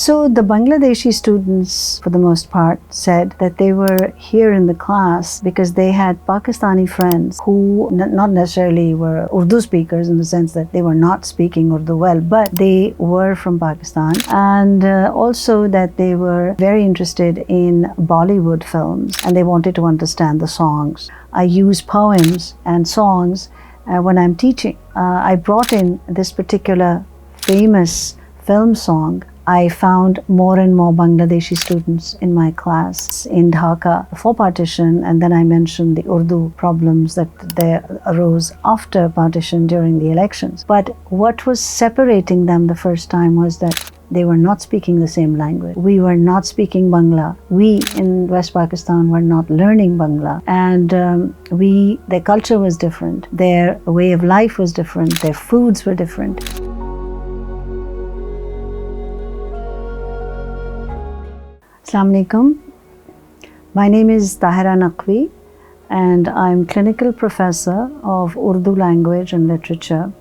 So the Bangladeshi students, for the most part, said that they were here in the class because they had Pakistani friends who not necessarily were Urdu speakers in the sense that they were not speaking Urdu well, but they were from Pakistan, and also that they were very interested in Bollywood films and they wanted to understand the songs. I use poems and songs when I'm teaching. I brought in this particular famous film song. I found more and more Bangladeshi students in my class in Dhaka before partition, and then I mentioned the Urdu problems that there arose after partition during the elections. But what was separating them the first time was that they were not speaking the same language. We were not speaking Bangla. We in West Pakistan were not learning Bangla. And their culture was different. Their way of life was different. Their foods were different. Assalamu alaikum. My name is Tahira Naqvi and I'm clinical professor of Urdu language and literature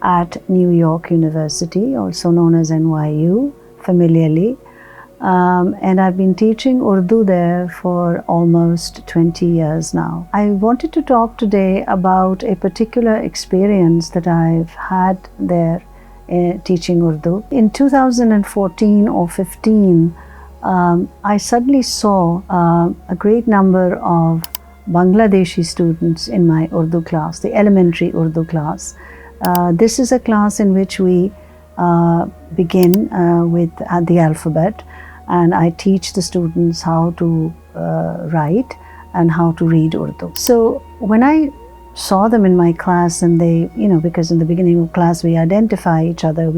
at New York University, also known as NYU familiarly. And I've been teaching Urdu there for almost 20 years now. I wanted to talk today about a particular experience that I've had there teaching Urdu. In 2014 or 15, I suddenly saw a great number of Bangladeshi students in my Urdu class, the elementary Urdu class. This is a class in which we begin with the alphabet, and I teach the students how to write and how to read Urdu. So when I saw them in my class, and they, because in the beginning of class we identify each other,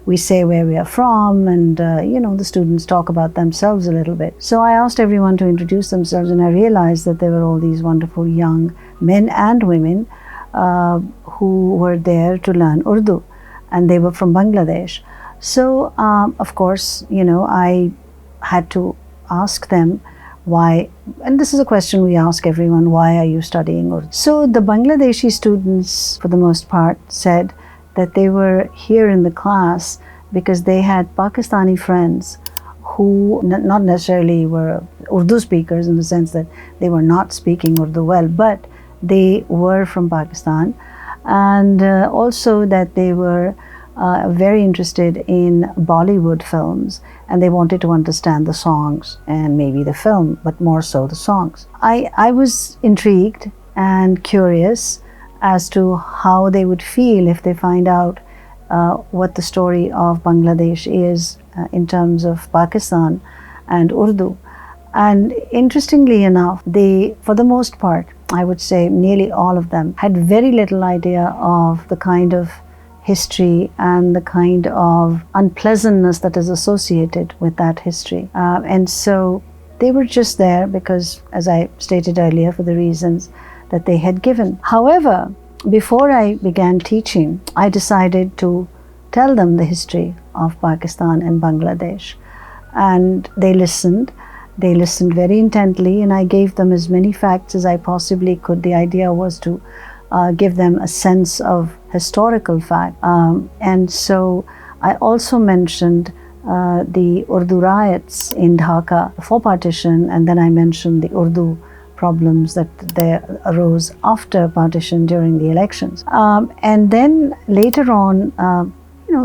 we say where we are from, and the students talk about themselves a little bit. So I asked everyone to introduce themselves, and I realized that there were all these wonderful young men and women who were there to learn Urdu, and they were from Bangladesh. So of course, I had to ask them why, and this is a question we ask everyone: why are you studying Urdu? So the Bangladeshi students, for the most part, said that they were here in the class because they had Pakistani friends who not necessarily were Urdu speakers in the sense that they were not speaking Urdu well, but they were from Pakistan, and also that they were very interested in Bollywood films and they wanted to understand the songs and maybe the film, but more so the songs. I was intrigued and curious as to how they would feel if they find out what the story of Bangladesh is in terms of Pakistan and Urdu. And interestingly enough, they, for the most part, I would say nearly all of them, had very little idea of the kind of history and the kind of unpleasantness that is associated with that history. And so they were just there because, as I stated earlier, for the reasons that they had given. However, before I began teaching, I decided to tell them the history of Pakistan and Bangladesh. And they listened. They listened very intently, and I gave them as many facts as I possibly could. The idea was to give them a sense of historical fact. And so I also mentioned the Urdu riots in Dhaka before partition, and then I mentioned the Urdu problems that there arose after partition during the elections. And then later on,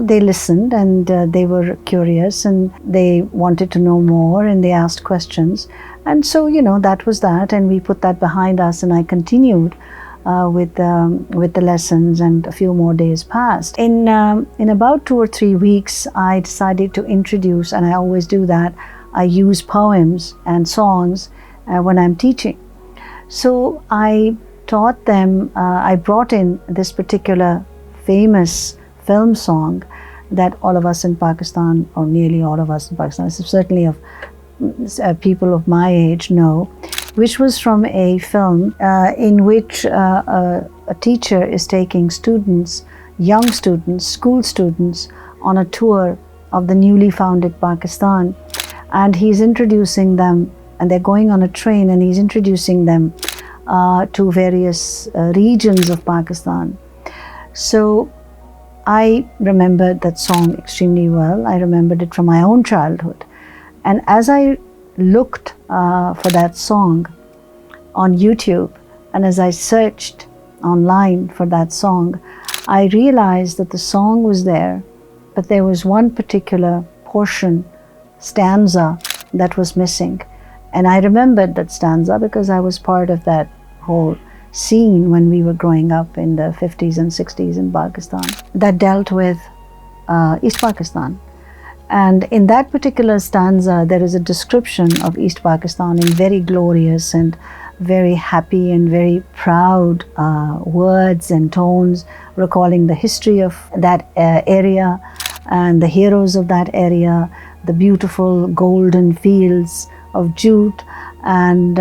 they listened and they were curious and they wanted to know more and they asked questions. And so, that was that, and we put that behind us, and I continued with the lessons, and a few more days passed. In about 2 or 3 weeks, I decided to introduce, and I always do that, I use poems and songs when I'm teaching. So I taught them, I brought in this particular famous film song that all of us in Pakistan, or nearly all of us in Pakistan, certainly of people of my age know, which was from a film in which a teacher is taking students, young students, school students, on a tour of the newly founded Pakistan, and he's introducing them, and they're going on a train, and he's introducing them to various regions of Pakistan. So I remembered that song extremely well. I remembered it from my own childhood. And as I looked for that song on YouTube, and as I searched online for that song, I realized that the song was there, but there was one particular portion, stanza, that was missing. And I remembered that stanza because I was part of that whole scene when we were growing up in the 50s and 60s in Pakistan that dealt with East Pakistan. And in that particular stanza, there is a description of East Pakistan in very glorious and very happy and very proud words and tones, recalling the history of that area and the heroes of that area, the beautiful golden fields of jute, and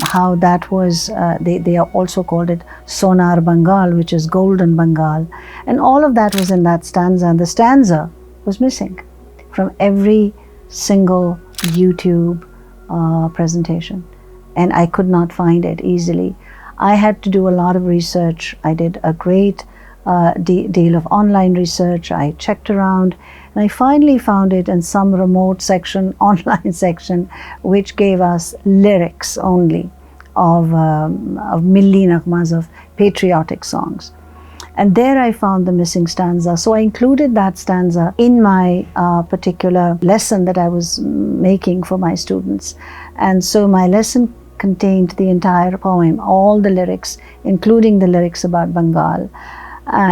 how that was, they also called it Sonar Bengal, which is golden Bengal. And all of that was in that stanza, and the stanza was missing from every single YouTube presentation. And I could not find it easily. I had to do a lot of research. I did a great deal of online research. I checked around, and I finally found it in some remote section, online section, which gave us lyrics only of Milli Naghmas, of patriotic songs. And there I found the missing stanza. So I included that stanza in my particular lesson that I was making for my students. And so my lesson contained the entire poem, all the lyrics, including the lyrics about Bengal,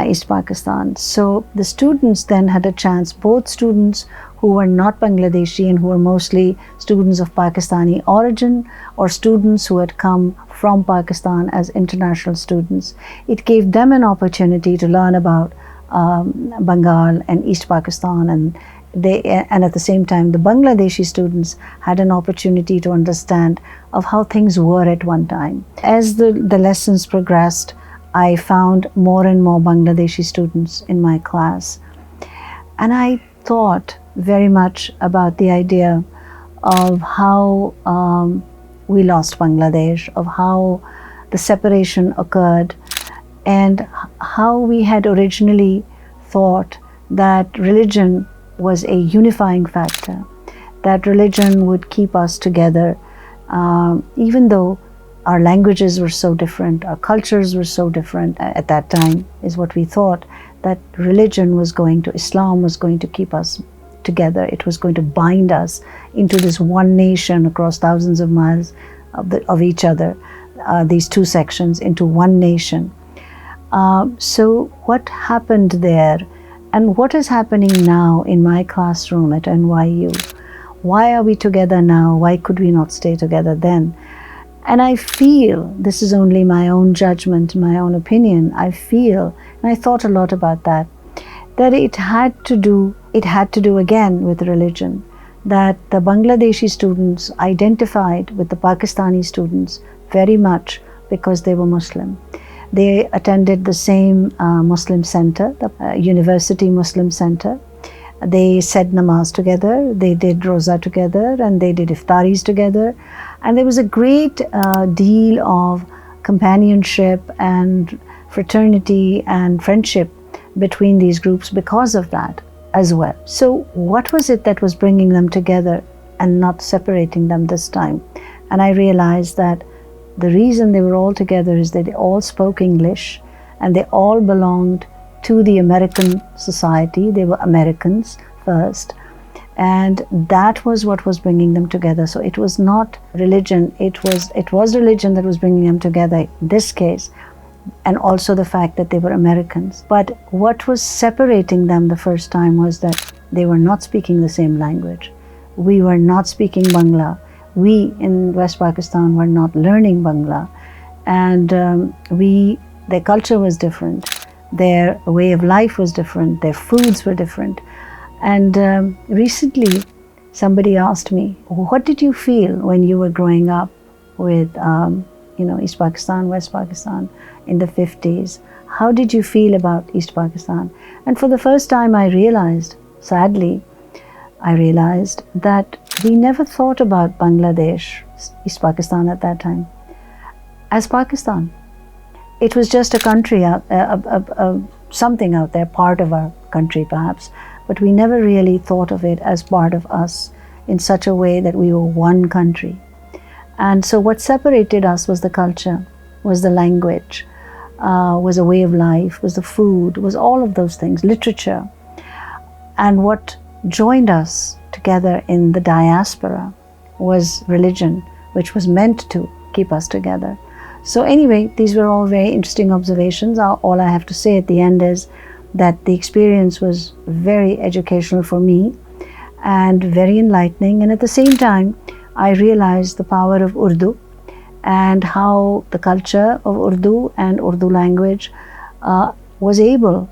East Pakistan. So the students then had a chance, both students who were not Bangladeshi and who were mostly students of Pakistani origin, or students who had come from Pakistan as international students. It gave them an opportunity to learn about Bengal and East Pakistan, and at the same time the Bangladeshi students had an opportunity to understand of how things were at one time. As the lessons progressed, I found more and more Bangladeshi students in my class, and I thought very much about the idea of how we lost Bangladesh, of how the separation occurred, and how we had originally thought that religion was a unifying factor, that religion would keep us together, even though our languages were so different, our cultures were so different. At that time is what we thought, that religion was going to, Islam was going to keep us together. It was going to bind us into this one nation across thousands of miles of each other, these two sections into one nation. So what happened there, and what is happening now in my classroom at NYU? Why are we together now? Why could we not stay together then? And I feel, this is only my own judgment, my own opinion, I feel, and I thought a lot about that it had to do again with religion, that the Bangladeshi students identified with the Pakistani students very much because they were Muslim. They attended the same Muslim center, the University Muslim Center. They said namaz together, they did roza together, and they did iftaris together. And there was a great deal of companionship and fraternity and friendship between these groups because of that as well. So what was it that was bringing them together and not separating them this time? And I realized that the reason they were all together is that they all spoke English and they all belonged to the American society. They were Americans first, and that was what was bringing them together. So it was not religion, it was religion that was bringing them together in this case, and also the fact that they were Americans. But what was separating them the first time was that they were not speaking the same language. We were not speaking Bangla. We in West Pakistan were not learning Bangla, and their culture was different. Their way of life was different, their foods were different. And recently somebody asked me, what did you feel when you were growing up with East Pakistan, West Pakistan in the 50s? How did you feel about East Pakistan? And for the first time I realized, sadly, that we never thought about Bangladesh, East Pakistan at that time, as Pakistan. It was just a country, something out there, part of our country perhaps, but we never really thought of it as part of us in such a way that we were one country. And so what separated us was the culture, was the language, was a way of life, was the food, was all of those things, literature. And what joined us together in the diaspora was religion, which was meant to keep us together. So anyway, these were all very interesting observations. All I have to say at the end is that the experience was very educational for me and very enlightening. And at the same time, I realized the power of Urdu and how the culture of Urdu and Urdu language were able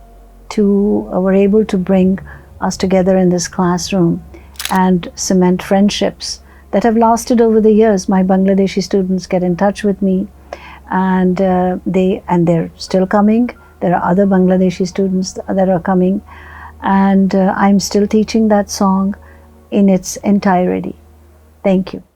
to bring us together in this classroom and cement friendships that have lasted over the years. My Bangladeshi students get in touch with me, and they're still coming. There are other Bangladeshi students that are coming, and I'm still teaching that song in its entirety. Thank you.